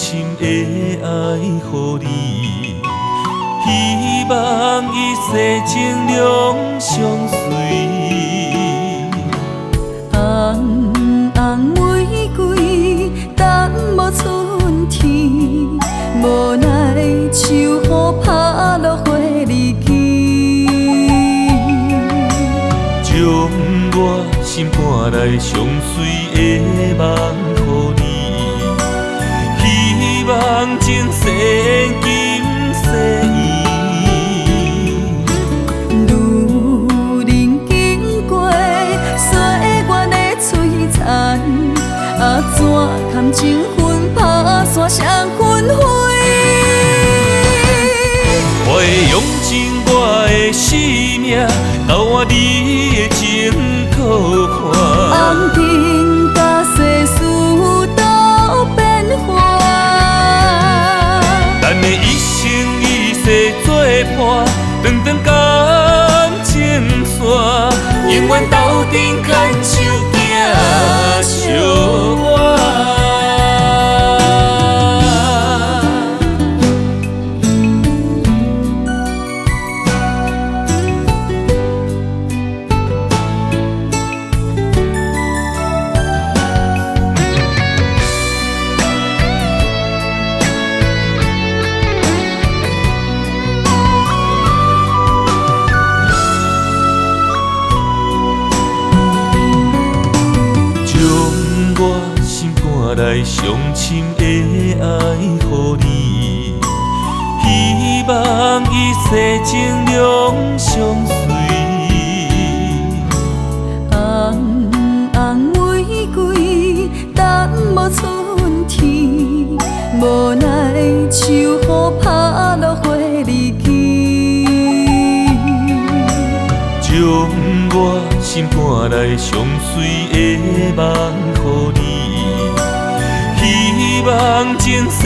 深的爱予你，希望一世情永相随。红红玫瑰等无春天，无奈秋雨拍落花离枝。将我心肝内上水的梦予你，希望前世今世缘。路人经过，岁月的璀璨，啊，怎堪情分打散双纷飞？我会用尽我的生命，交换你的情可看。红尘甲世事都变化，咱的一生一世作伴，长长感情线，永远斗阵牵手行相伴。我心肝内上深的爱予你，希望一世情永相随。红红玫瑰等无春天，无奈秋雨拍落花离枝。将我心肝内上水的梦予你，希望前世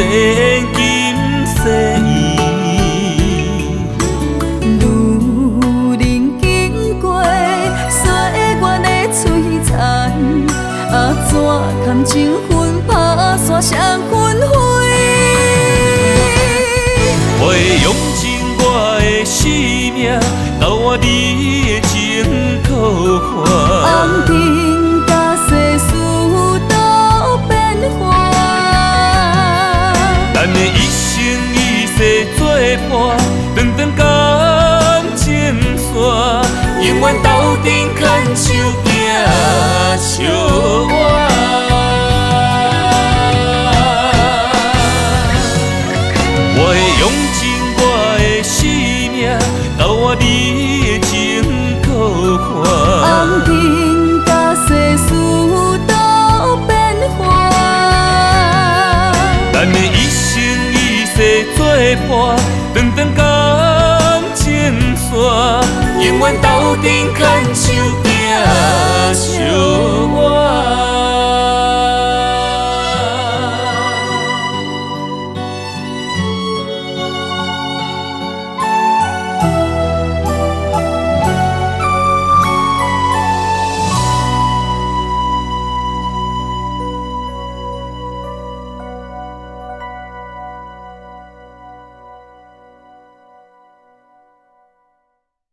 今世缘。路人经过，岁月的璀璨，啊，怎堪情分打散双纷飞？我会用尽我的生命，交换你的情可看。红尘甲世事都变化，咱的一生一世作伴，长长感情线，永远斗阵牵手行相伴。我会用尽我的生命，交换你的情可看。红尘甲世事都变化，咱的一生一世作伴，长长感情线，永远斗阵牵手行相伴。